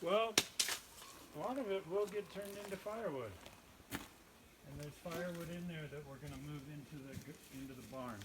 Well, a lot of it will get turned into firewood. And there's firewood in there that we're going to move into the barn.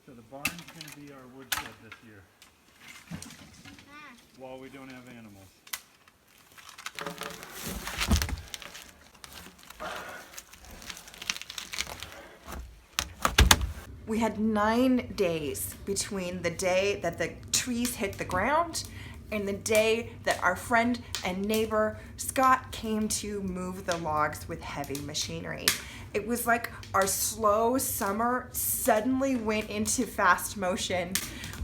So the barn's going to be our woodshed this year. While we don't have animals. We had 9 days between the day that the trees hit the ground and the day that our friend and neighbor Scott came to move the logs with heavy machinery. It was like our slow summer suddenly went into fast motion.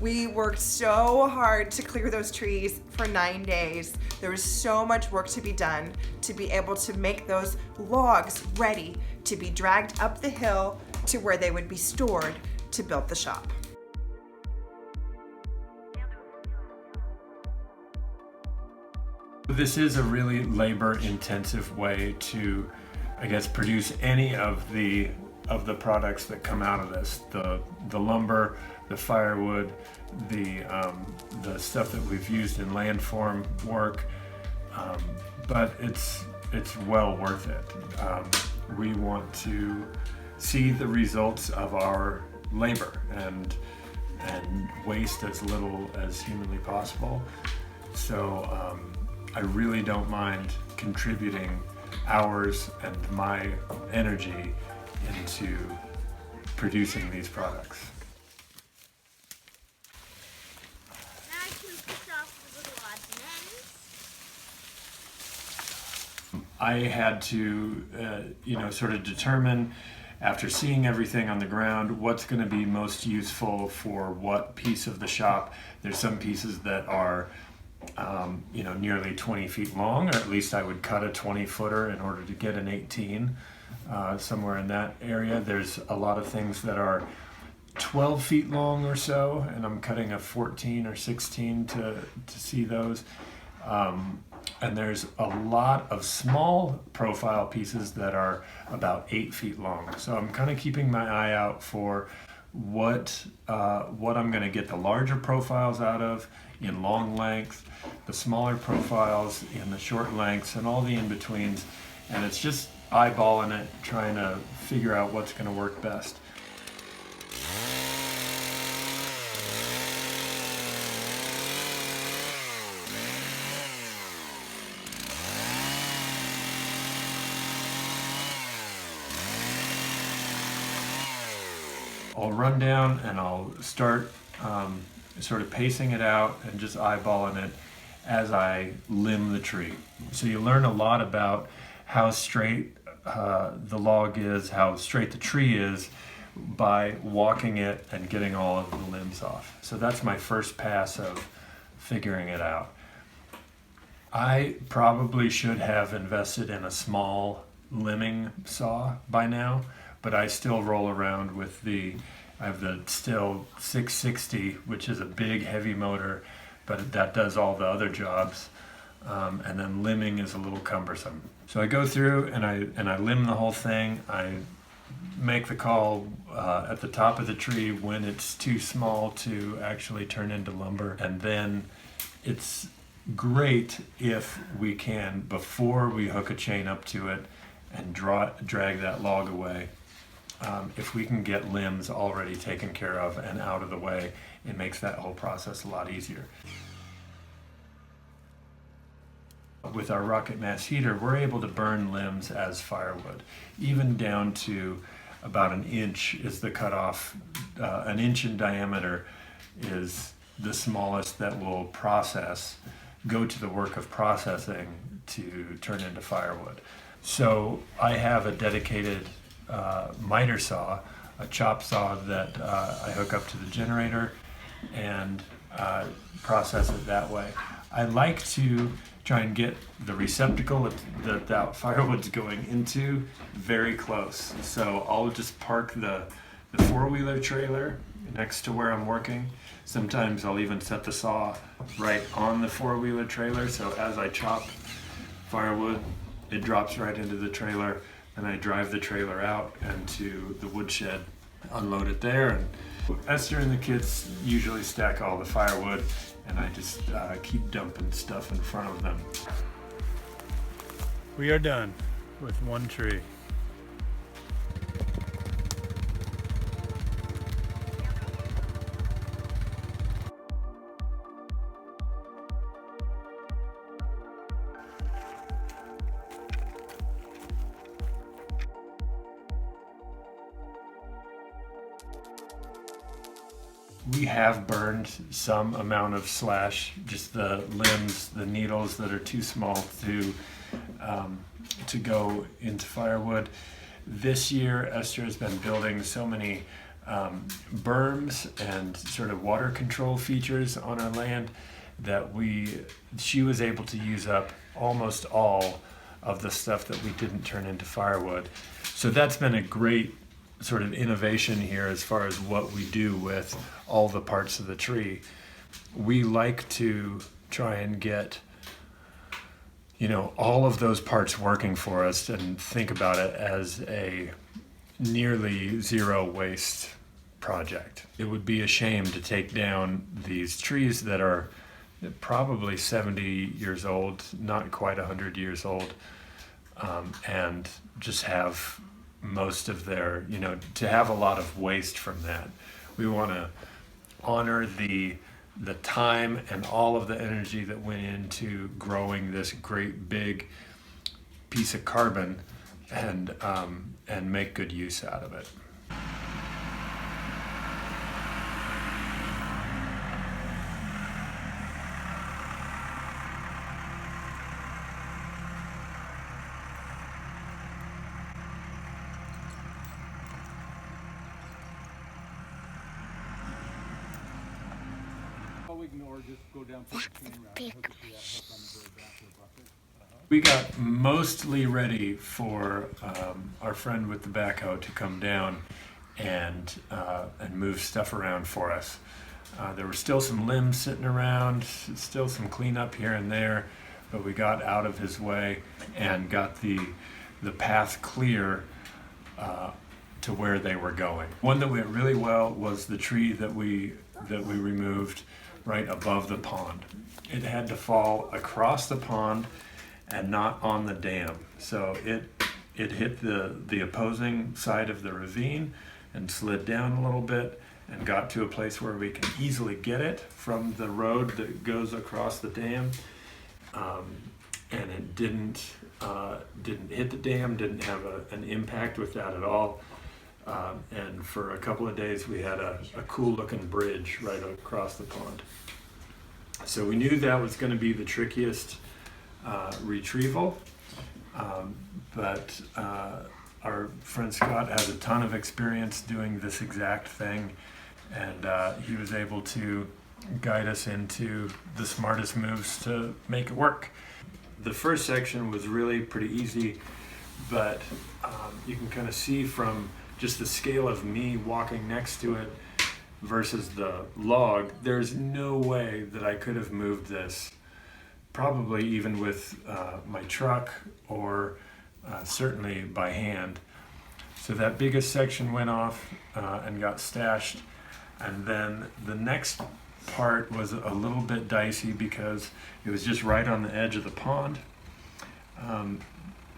We worked so hard to clear those trees for 9 days. There was so much work to be done to be able to make those logs ready to be dragged up the hill to where they would be stored to build the shop. This is a really labor-intensive way to, I guess, produce any of the products that come out of this. The lumber, the firewood, the stuff that we've used in landform work, but it's well worth it. We want to see the results of our labor and waste as little as humanly possible. So I really don't mind contributing hours and my energy into producing these products. Now I can push off the little odds and ends. I had to, sort of determine, after seeing everything on the ground, what's going to be most useful for what piece of the shop. There's some pieces that are nearly 20 feet long, or at least I would cut a 20-footer in order to get an 18, somewhere in that area. There's a lot of things that are 12 feet long or so, and I'm cutting a 14 or 16 to see those. And there's a lot of small profile pieces that are about 8 feet long. So I'm kind of keeping my eye out for what I'm going to get the larger profiles out of in long length, the smaller profiles in the short lengths, and all the in-betweens. And it's just eyeballing it, trying to figure out what's going to work best. I'll run down and I'll start sort of pacing it out and just eyeballing it as I limb the tree. So you learn a lot about how straight the log is, how straight the tree is, by walking it and getting all of the limbs off. So that's my first pass of figuring it out. I probably should have invested in a small limbing saw by now, but I still roll around with I have the Stihl 660, which is a big heavy motor, but that does all the other jobs. And then limbing is a little cumbersome. So I go through and I limb the whole thing. I make the call at the top of the tree when it's too small to actually turn into lumber. And then it's great if we can, before we hook a chain up to it and drag that log away, if we can get limbs already taken care of and out of the way, it makes that whole process a lot easier. With our rocket mass heater, we're able to burn limbs as firewood, even down to about 1 inch is the cutoff. 1 inch in diameter is the smallest that will go to the work of processing to turn into firewood. So I have a dedicated miter saw, a chop saw that I hook up to the generator and process it that way. I like to try and get the receptacle that firewood's going into very close. So I'll just park the four-wheeler trailer next to where I'm working. Sometimes I'll even set the saw right on the four-wheeler trailer, so as I chop firewood, it drops right into the trailer, and I drive the trailer out and to the woodshed, unload it there. And Esther and the kids usually stack all the firewood, and I just keep dumping stuff in front of them. We are done with one tree. We have burned some amount of slash, just the limbs, the needles that are too small to go into firewood. This year, Esther has been building so many berms and sort of water control features on our land that she was able to use up almost all of the stuff that we didn't turn into firewood. So that's been a great sort of innovation here as far as what we do with all the parts of the tree. We like to try and get, all of those parts working for us and think about it as a nearly zero waste project. It would be a shame to take down these trees that are probably 70 years old, not quite 100 years old, and just have most of their, to have a lot of waste from that. We want to honor the time and all of the energy that went into growing this great big piece of carbon and make good use out of it. Or just go down to the chain rack, hook it to that hook on the very back of the bucket. We got mostly ready for our friend with the backhoe to come down and move stuff around for us. There were still some limbs sitting around, still some cleanup here and there, but we got out of his way and got the path clear to where they were going. One that went really well was the tree that we removed right above the pond. It had to fall across the pond and not on the dam. So it hit the opposing side of the ravine and slid down a little bit and got to a place where we can easily get it from the road that goes across the dam. And it didn't hit the dam, didn't have an impact with that at all. And for a couple of days we had a cool looking bridge right across the pond. So we knew that was going to be the trickiest retrieval, but our friend Scott has a ton of experience doing this exact thing, and he was able to guide us into the smartest moves to make it work. The first section was really pretty easy, but you can kind of see from just the scale of me walking next to it versus the log, there's no way that I could have moved this, probably even with my truck or certainly by hand. So that biggest section went off and got stashed, and then the next part was a little bit dicey because it was just right on the edge of the pond.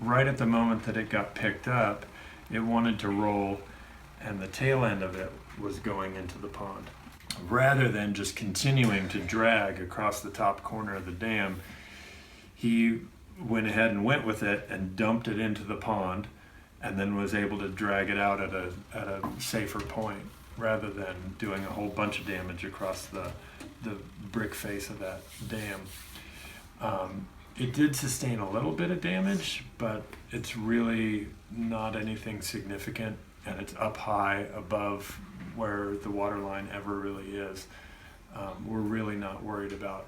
Right at the moment that it got picked up, it wanted to roll, and the tail end of it was going into the pond. Rather than just continuing to drag across the top corner of the dam, he went ahead and went with it and dumped it into the pond, and then was able to drag it out at a safer point, rather than doing a whole bunch of damage across the brick face of that dam. It did sustain a little bit of damage, but it's really not anything significant, and it's up high above where the water line ever really is. We're really not worried about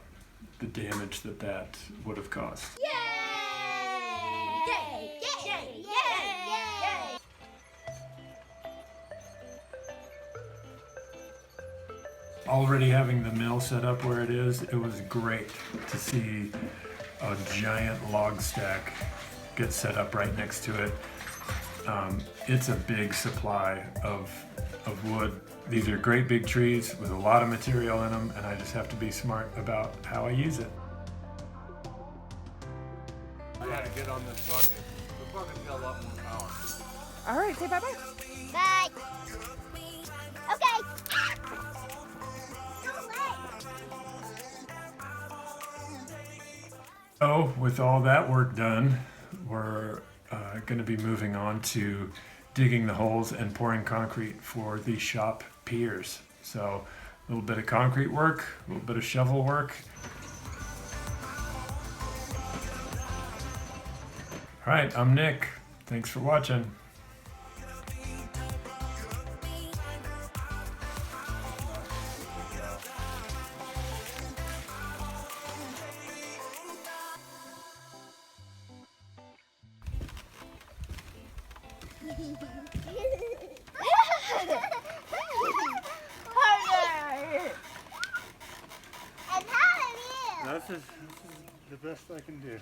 the damage that would have caused. Yay! Yay! Yay! Yay! Yay! Already having the mill set up where it is, it was great to see a giant log stack get set up right next to it. It's a big supply of wood These are great big trees with a lot of material in them, and I just have to be smart about how I use it. I gotta get on this bucket. The bucket's got a lot more power. All right, say bye-bye. Bye. Okay. Go away. So with all that work done, we're going to be moving on to digging the holes and pouring concrete for the shop piers. So a little bit of concrete work, a little bit of shovel work. All right, I'm Nick. Thanks for watching. Harder. And how are you? This is the best I can do.